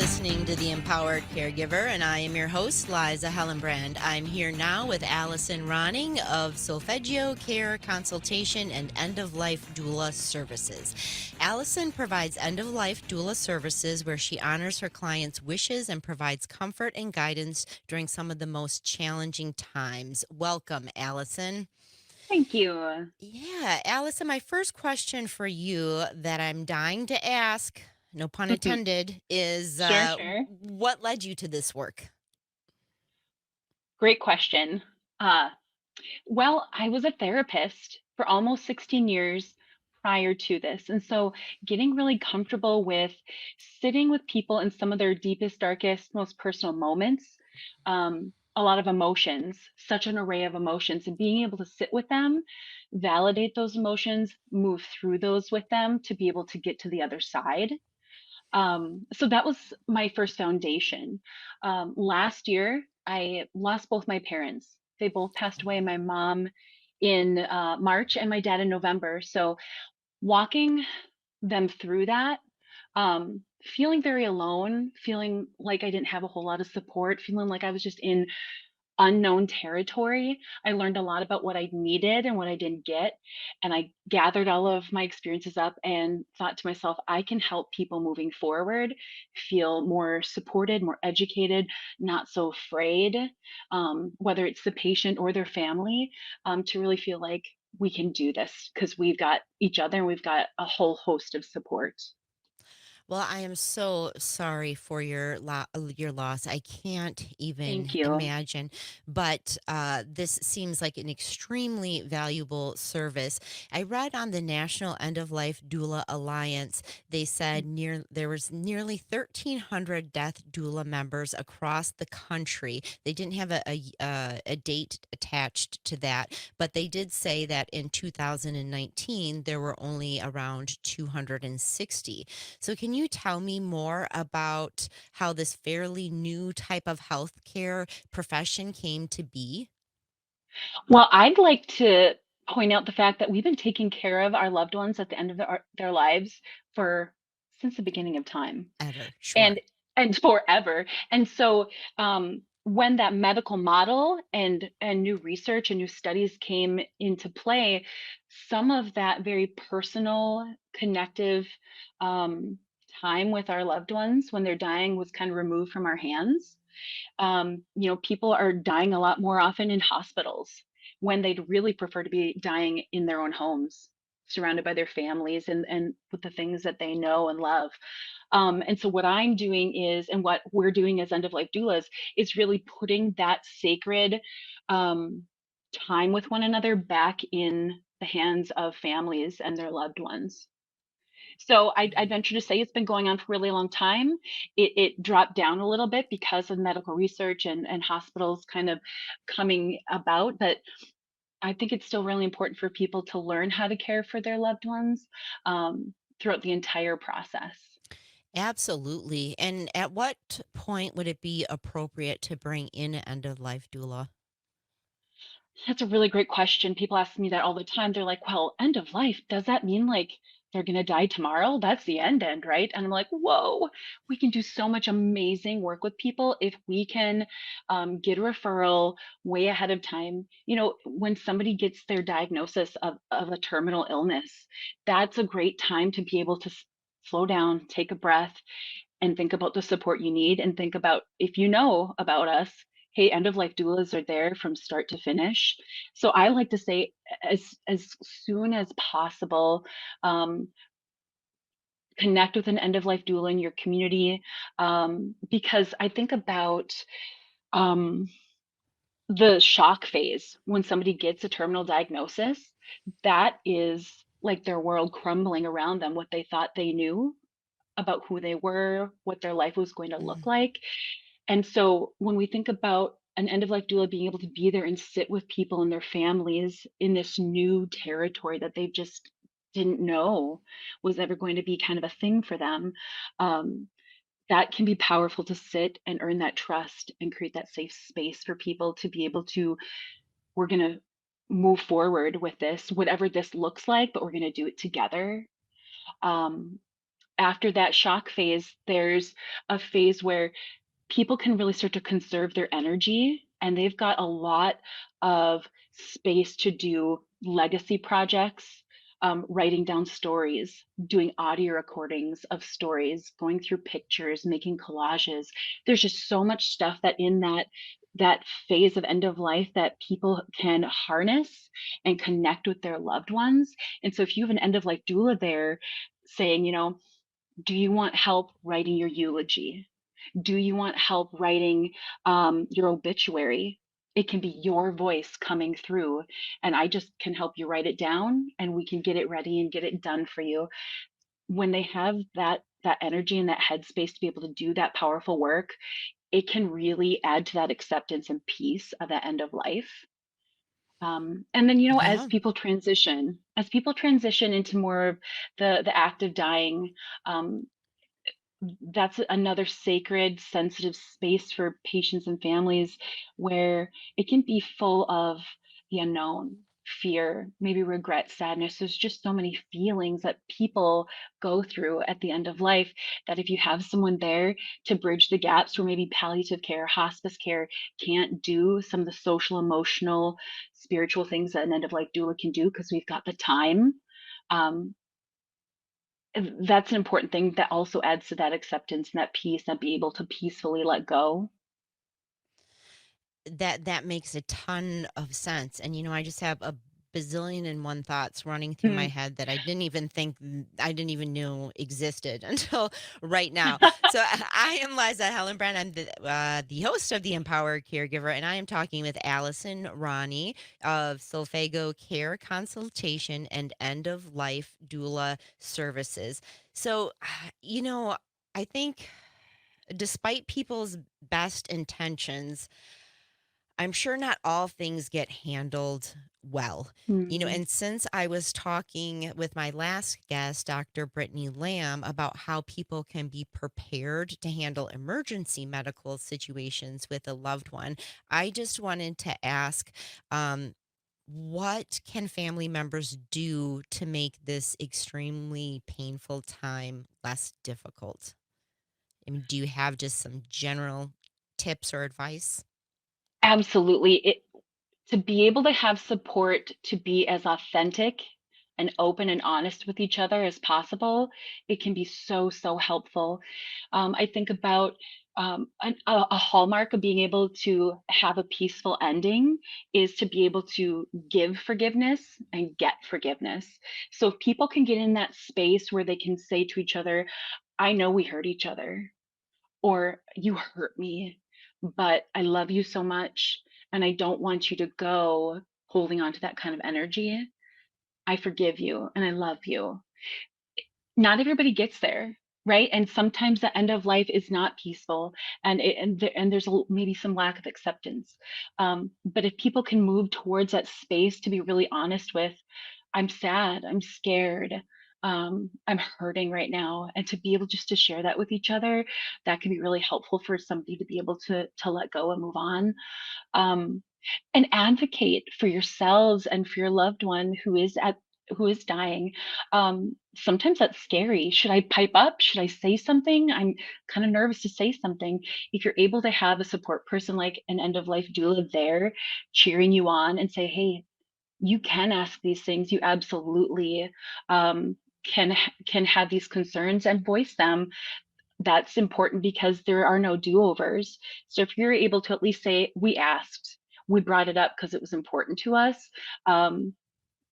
listening to the Empowered Caregiver, and I am your host, Liza Hellenbrand. I'm here now with Allison Ronning of Soulfeggio Care Consultation and End of Life Doula Services. Allison provides End of Life Doula Services where she honors her clients' wishes and provides comfort and guidance during some of the most challenging times. Welcome, Allison. Thank you. Yeah, Allison, my first question for you that I'm dying to ask, no pun intended, is Sure, sure. what led you to this work? Great question. Uh, well, I was a therapist for almost 16 years prior to this. And so getting really comfortable with sitting with people in some of their deepest, darkest, most personal moments, a lot of emotions, such an array of emotions, and being able to sit with them, validate those emotions, move through those with them to be able to get to the other side. So that was my first foundation. Last year, I lost both my parents. They both passed away. My mom in March and my dad in November. So walking them through that, feeling very alone, feeling like I didn't have a whole lot of support, feeling like I was just in unknown territory. I learned a lot about what I needed and what I didn't get. And I gathered all of my experiences up and thought to myself, I can help people moving forward feel more supported, more educated, not so afraid, whether it's the patient or their family, to really feel like we can do this because we've got each other and we've got a whole host of support. Well, I am so sorry for your loss. I can't Thank even you. imagine, but this seems like an extremely valuable service. I read on the National End of Life Doula Alliance, they said there was nearly 1,300 death doula members across the country. They didn't have a date attached to that, but they did say that in 2019 there were only around 260. So, can you tell me more about how this fairly new type of healthcare profession came to be? Well, I'd like to point out the fact that we've been taking care of our loved ones at the end of their lives for since the beginning of time Ever, sure. and forever. And so when that medical model and new research and new studies came into play, some of that very personal, connective um, time with our loved ones when they're dying was kind of removed from our hands. People are dying a lot more often in hospitals when they'd really prefer to be dying in their own homes, surrounded by their families and with the things that they know and love. And so what I'm doing is, and what we're doing as end of life doulas, is really putting that sacred um, time with one another back in the hands of families and their loved ones. So I'd venture to say it's been going on for a really long time. It dropped down a little bit because of medical research and hospitals kind of coming about, but I think it's still really important for people to learn how to care for their loved ones throughout the entire process. Absolutely. And at what point would it be appropriate to bring in an end of life doula? That's a really great question. People ask me that all the time. They're like, "Well, end of life, does that mean like they're going to die tomorrow? That's the end, right?" And I'm like, "Whoa, we can do so much amazing work with people if we can get a referral way ahead of time. When somebody gets their diagnosis of a terminal illness, that's a great time to be able to slow down, take a breath, and think about the support you need and think about if you know about us, hey, end of life doulas are there from start to finish. So I like to say as soon as possible, um, connect with an end of life doula in your community, because I think about um, the shock phase when somebody gets a terminal diagnosis. That is like their world crumbling around them, what they thought they knew about who they were, what their life was going to look Mm. like. And so when we think about an end of life doula being able to be there and sit with people and their families in this new territory that they just didn't know was ever going to be kind of a thing for them, um, that can be powerful to sit and earn that trust and create that safe space for people to be able to, we're going to move forward with this, whatever this looks like, but we're going to do it together. Um, after that shock phase, there's a phase where people can really start to conserve their energy, and they've got a lot of space to do legacy projects, writing down stories, doing audio recordings of stories, going through pictures, making collages. There's just so much stuff that in that phase of end of life that people can harness and connect with their loved ones. And so if you have an end of life doula there saying, do you want help writing your eulogy? Do you want help writing your obituary? It can be your voice coming through, and I just can help you write it down, and we can get it ready and get it done for you. When they have that energy and that headspace to be able to do that powerful work, it can really add to that acceptance and peace of that end of life. And then, Yeah. as people transition into more of the act of dying, um, that's another sacred, sensitive space for patients and families where it can be full of the unknown, fear, maybe regret, sadness. There's just so many feelings that people go through at the end of life that if you have someone there to bridge the gaps where maybe palliative care, hospice care can't do some of the social, emotional, spiritual things that an end of life doula can do because we've got the time. Um, that's an important thing that also adds to that acceptance and that peace and be able to peacefully let go. That makes a ton of sense, and, I just have a bazillion and one thoughts running through my Mm. head that I didn't even know existed until right now. So, I am Liza Hellenbrand. I'm the host of the Empowered Caregiver, and I am talking with Allison Ronning of Soulfeggio Care Consultation and End of Life Doula Services. So, I think despite people's best intentions, I'm sure not all things get handled well. Mhm. And since I was talking with my last guest, Dr. Brittany Lamb, about how people can be prepared to handle emergency medical situations with a loved one, I just wanted to ask, um, what can family members do to make this extremely painful time less difficult? I mean, do you have just some general tips or advice? Absolutely. To be able to have support to be as authentic and open and honest with each other as possible, it can be so, so helpful. I think about a hallmark of being able to have a peaceful ending is to be able to give forgiveness and get forgiveness. So if people can get in that space where they can say to each other, I know we hurt each other, or you hurt me, but I love you so much and I don't want you to go holding on to that kind of energy. I forgive you and I love you. Not everybody gets there, right? And sometimes the end of life is not peaceful, and there's maybe some lack of acceptance. But if people can move towards that space to be really honest with, I'm sad, I'm scared, I'm hurting right now, and to be able just to share that with each other, that can be really helpful for somebody to be able to let go and move on. Um, and advocate for yourselves and for your loved one who is dying. Sometimes that's scary. Should I pipe up? Should I say something? I'm kind of nervous to say something. If you're able to have a support person like an end of life doula there cheering you on and say, hey, you can ask these things. You absolutely um, can have these concerns and voice them. That's important because there are no do-overs. So if you're able to at least say, we asked, we brought it up because it was important to us, um,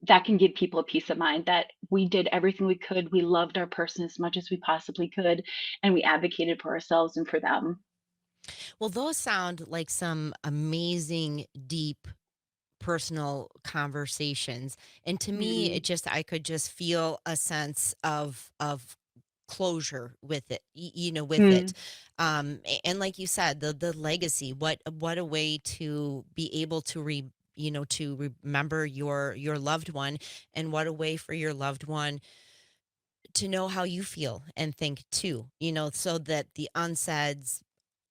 that can give people a peace of mind that we did everything we could. We loved our person as much as we possibly could, and we advocated for ourselves and for them. Well, those sound like some amazing, deep, personal conversations. And to me, Mm, I could just feel a sense of closure with it, with mm, it. And like you said, the legacy, what a way to be able to remember your loved one, and what a way for your loved one to know how you feel and think too, so that the unsaids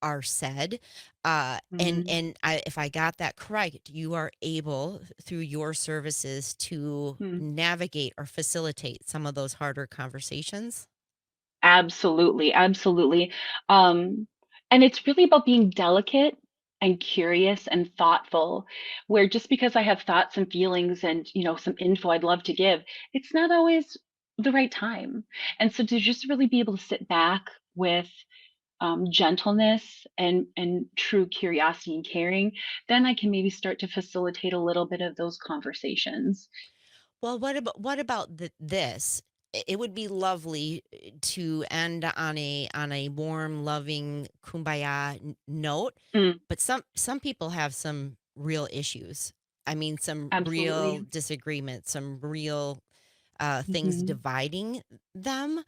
are said. mm. If I got that correct, you are able through your services to Mm. navigate or facilitate some of those harder conversations. Absolutely, absolutely. Um, and it's really about being delicate and curious and thoughtful, where just because I have thoughts and feelings and, some info I'd love to give, it's not always the right time. And so to just really be able to sit back with gentleness and true curiosity and caring, then I can maybe start to facilitate a little bit of those conversations. Well, what about this? It would be lovely to end on a warm, loving kumbaya note, Mm, but some people have some real issues. I mean, some real absolutely. disagreements, some real things Mhm. dividing them.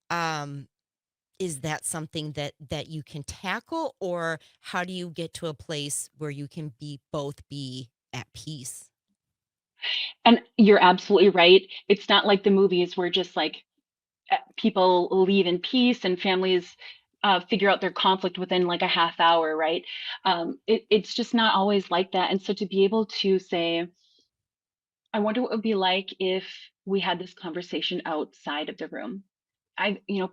Um, is that something that you can tackle, or how do you get to a place where you can be both be at peace? And you're absolutely right. It's not like the movies where just like people leave in peace and families figure out their conflict within like a half hour, right? It's just not always like that. And so to be able to say, I wonder what it would be like if we had this conversation outside of the room.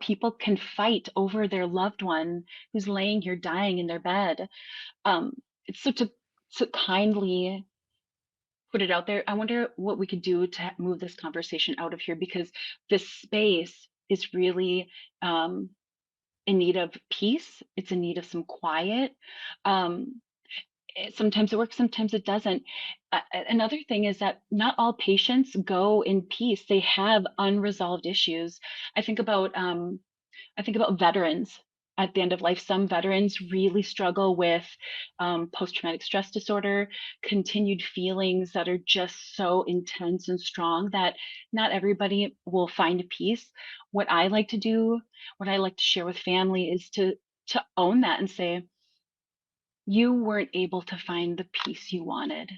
People can fight over their loved one who's laying here dying in their bed. Um, it's so to kindly put it out there. I wonder what we could do to move this conversation out of here because this space is really um, in need of peace. It's in need of some quiet. Um, Sometimes it works, sometimes it doesn't. Another thing is that not all patients go in peace. They have unresolved issues. I think about I think about veterans at the end of life. Some veterans really struggle with post traumatic stress disorder, continued feelings that are just so intense and strong that not everybody will find peace. What I like to do, what I like to share with family is to own that and say, you weren't able to find the peace you wanted.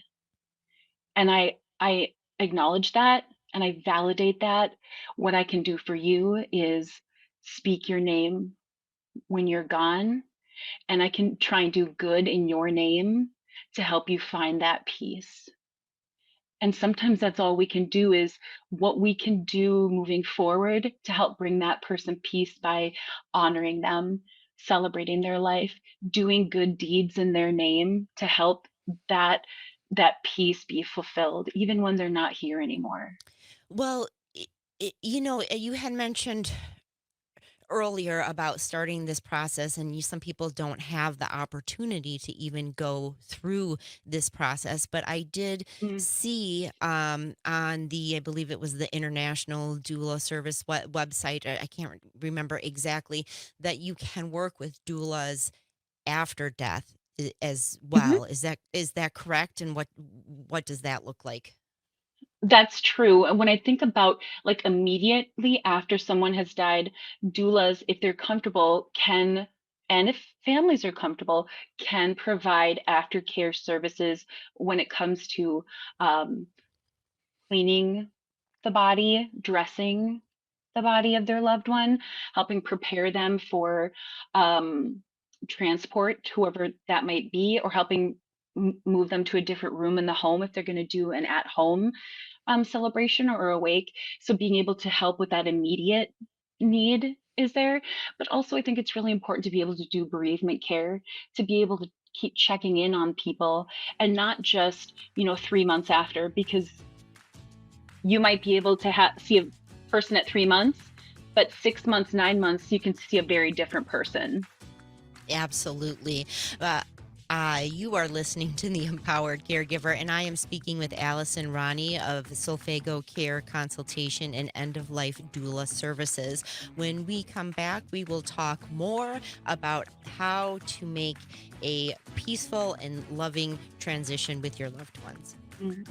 And I acknowledge that and I validate that. What I can do for you is speak your name when you're gone, and I can try and do good in your name to help you find that peace. And sometimes that's all we can do is what we can do moving forward to help bring that person peace by honoring them, celebrating their life, doing good deeds in their name to help that that peace be fulfilled even when they're not here anymore. Well, you had mentioned earlier about starting this process, and some people don't have the opportunity to even go through this process. But I did Mm, see on I believe it was the International Doula Service website, I can't remember exactly, that you can work with doulas after death as mhm. well. Is that correct? And what does that look like? That's true. And when I think about like immediately after someone has died, doulas, if they're comfortable, can, and if families are comfortable, can provide aftercare services when it comes to um, cleaning the body, dressing the body of their loved one, helping prepare them for um, transport, whoever that might be, or helping move them to a different room in the home if they're going to do an at home celebration or a wake. So being able to help with that immediate need is there. But also, I think it's really important to be able to do bereavement care, to be able to keep checking in on people and not just, 3 months after, because you might be able to see a person at 3 months, but 6 months, 9 months, you can see a very different person. Absolutely. Uh, you are listening to the Empowered Caregiver, and I am speaking with Allison Ronning of Soulfeggio Care Consultation and End of Life Doula Services. When we come back, we will talk more about how to make a peaceful and loving transition with your loved ones. Mm.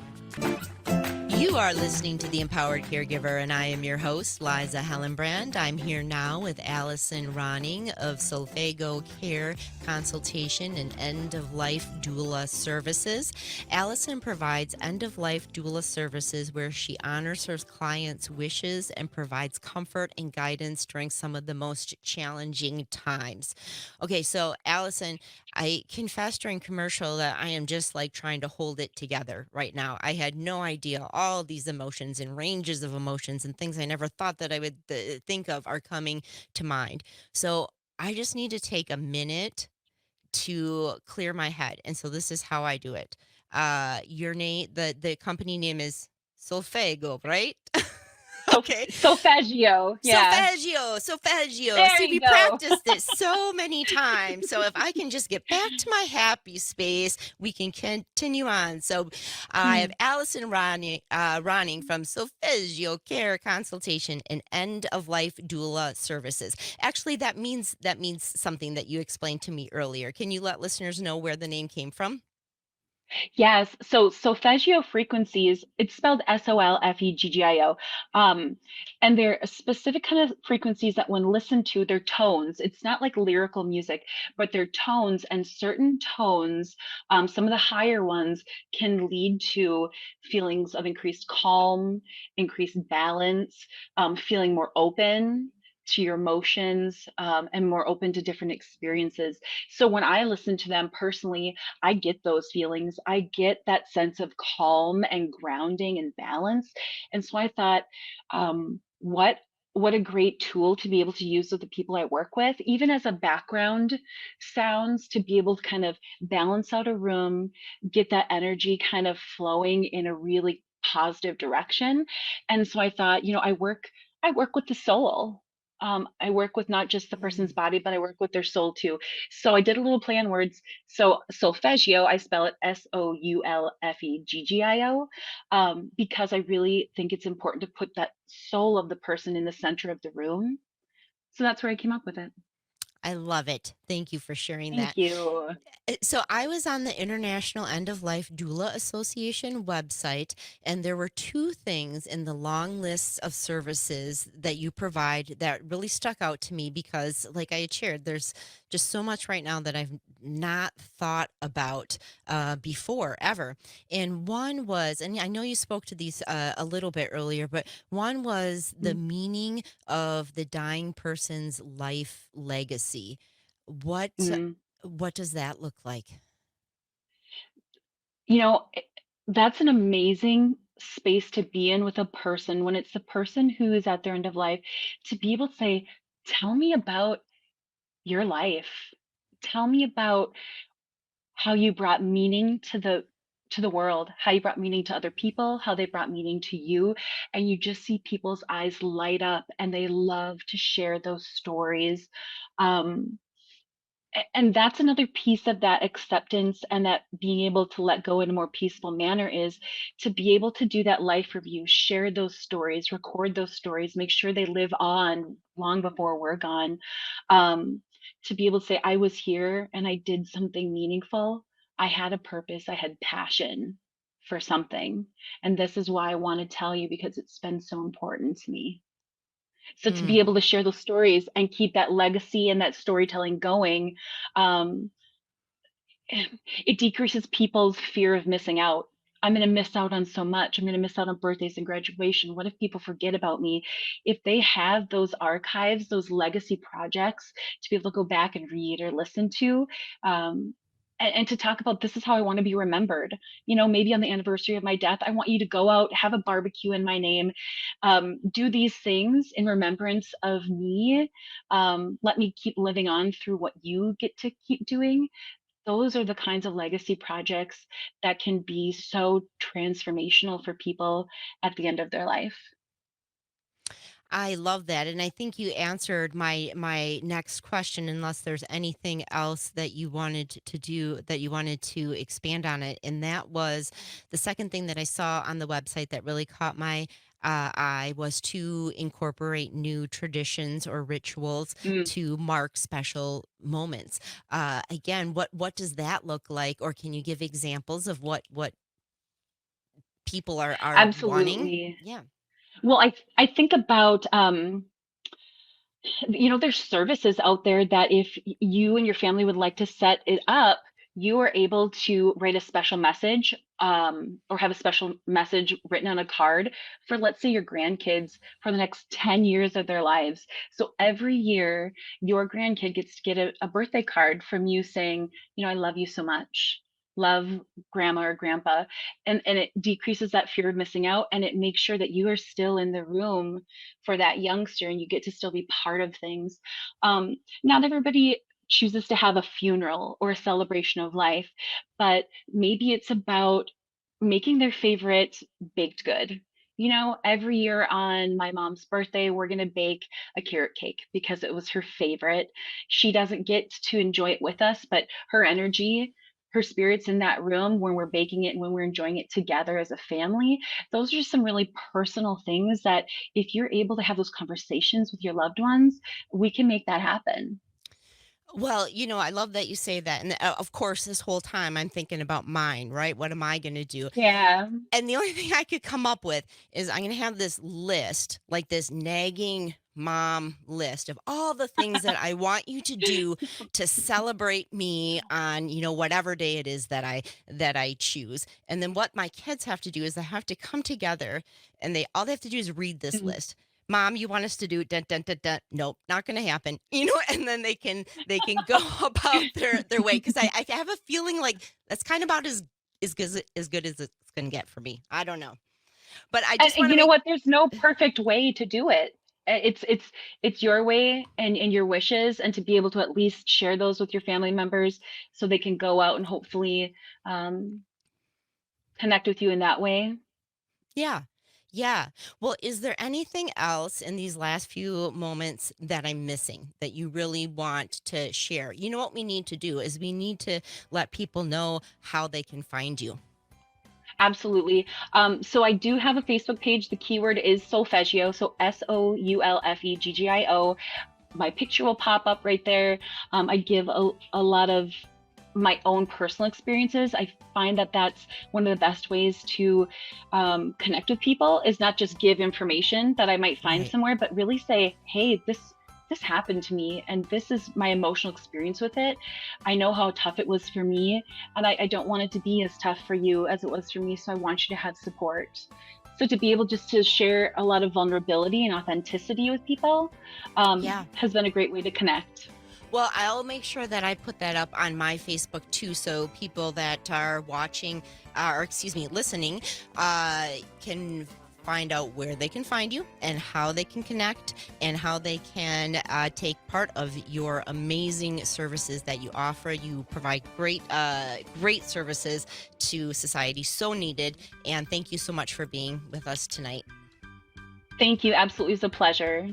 You are listening to The Empowered Caregiver, and I am your host, Liza Hellenbrand. I'm here now with Allison Ronning of Soulfeggio Care Consultation and End of Life Doula Services. Allison provides end of life doula services where she honors her clients' wishes and provides comfort and guidance during some of the most challenging times. Okay, so Allison, I confessed during commercial that I am just like trying to hold it together right now. I had no idea all these emotions and ranges of emotions and things I never thought that I would think of are coming to mind. So I just need to take a minute to clear my head. And so this is how I do it. Your name, the company name is Solfego, right? So Okay. Solfeggio, yeah. Solfeggio, solfeggio. There See, you we go. practiced it so many times. So if I can just get back to my happy space, we can continue on. So I have Mm. Allison Ronning from Soulfeggio Care Consultation and End of Life Doula Services. Actually, that means something that you explained to me earlier. Can you let listeners know where the name came from? Yes. So solfeggio frequencies, it's spelled Solfeggio. And they're a specific kind of frequencies that when listened to, they're tones. It's not like lyrical music, but they're tones, and certain tones, some of the higher ones can lead to feelings of increased calm, increased balance, feeling more open to your emotions, and more open to different experiences. So when I listen to them personally, I get those feelings. I get that sense of calm and grounding and balance. And so I thought, what a great tool to be able to use with the people I work with, even as a background sounds, to be able to kind of balance out a room, get that energy kind of flowing in a really positive direction. And so I thought, I work with the soul. I work with not just the person's Mm. body, but I work with their soul too. So I did a little play on words. So solfeggio, I spell it Soulfeggio, because I really think it's important to put that soul of the person in the center of the room. So that's where I came up with it. I love it. Thank you for sharing Thank that. you. So I was on the International End of Life Doula Association website, and there were two things in the long list of services that you provide that really stuck out to me because, like I had shared, there's just so much right now that I've not thought about before ever. And one was, and I know you spoke to these a little bit earlier, but one was the Mm, meaning of the dying person's life legacy. What mm. what does that look like? You know, it- that's an amazing space to be in with a person when it's the person who is at their end of life, to be able to say, tell me about your life. Tell me about how you brought meaning to the world, how you brought meaning to other people, how they brought meaning to you, and you just see people's eyes light up and they love to share those stories. Um, and that's another piece of that acceptance and that being able to let go in a more peaceful manner, is to be able to do that life review, share those stories, record those stories, make sure they live on long before we're gone. um, to be able to say, I was here and I did something meaningful. I had a purpose, I had passion for something, and this is why I want to tell you, because it's been so important to me. So to be Mm. able to share those stories and keep that legacy and that storytelling going, um, it decreases people's fear of missing out. I'm going to miss out on so much. I'm going to miss out on birthdays and graduation. What if people forget about me? If they have those archives, those legacy projects to be able to go back and read or listen to, and to talk about, this is how I want to be remembered. Maybe on the anniversary of my death, I want you to go out, have a barbecue in my name, do these things in remembrance of me. Let me keep living on through what you get to keep doing. Those are the kinds of legacy projects that can be so transformational for people at the end of their life. I love that, and I think you answered my next question, unless there's anything else that you wanted to do that you wanted to expand on it, and that was the second thing that I saw on the website that really caught my eye was to incorporate new traditions or rituals Mm, to mark special moments. Again, what does that look like, or can you give examples of what people are wanting? absolutely. Yeah. Well, I think about, there's services out there that if you and your family would like to set it up, you are able to write a special message, or have a special message written on a card for, let's say, your grandkids for the next 10 years of their lives. So every year, your grandkid gets to get a birthday card from you saying, I love you so much. love grandma or grandpa, and it decreases that fear of missing out, and it makes sure that you are still in the room for that youngster and you get to still be part of things. Not everybody chooses to have a funeral or a celebration of life, but maybe it's about making their favorite baked good. You know, every year on my mom's birthday, we're going to bake a carrot cake because it was her favorite. She doesn't get to enjoy it with us, but her energy, her spirits in that room when we're baking it and when we're enjoying it together as a family, those are just some really personal things that if you're able to have those conversations with your loved ones, we can make that happen. Well, I love that you say that. And of course, this whole time I'm thinking about mine, right? What am I going to do? Yeah. And the only thing I could come up with is I'm going to have this list, like this nagging mom list of all the things that I want you to do to celebrate me on, whatever day it is that I choose. And then what my kids have to do is they have to come together and they have to do is read this Mhm. list. Mom, you want us to do dun, dun, dun, dun. Nope, not going to happen. And then they can go about their way because I have a feeling like that's kind of about as good as it's gonna get for me. I don't know. But I just And wanna you know make what? There's no perfect way to do it. It's your way and your wishes, and to be able to at least share those with your family members so they can go out and hopefully um, connect with you in that way. yeah. Yeah. Well, is there anything else in these last few moments that I'm missing that you really want to share? You know what we need to do is we need to let people know how they can find you. Absolutely. So I do have a Facebook page. The keyword is Soulfeggio, so Soulfeggio. My picture will pop up right there. I give a lot of my own personal experiences. I find that that's one of the best ways to connect with people, is not just give information that I might find Right. somewhere, but really say, hey, this happened to me and this is my emotional experience with it. I know how tough it was for me, and I don't want it to be as tough for you as it was for me. So I want you to have support. So to be able just to share a lot of vulnerability and authenticity with people Yeah. has been a great way to connect. Well, I'll make sure that I put that up on my Facebook too, so people that are watching, or excuse me, listening, can find out where they can find you and how they can connect and how they can take part of your amazing services that you offer. You provide great services to society, so needed. And thank you so much for being with us tonight. Thank you. Absolutely. It's a pleasure.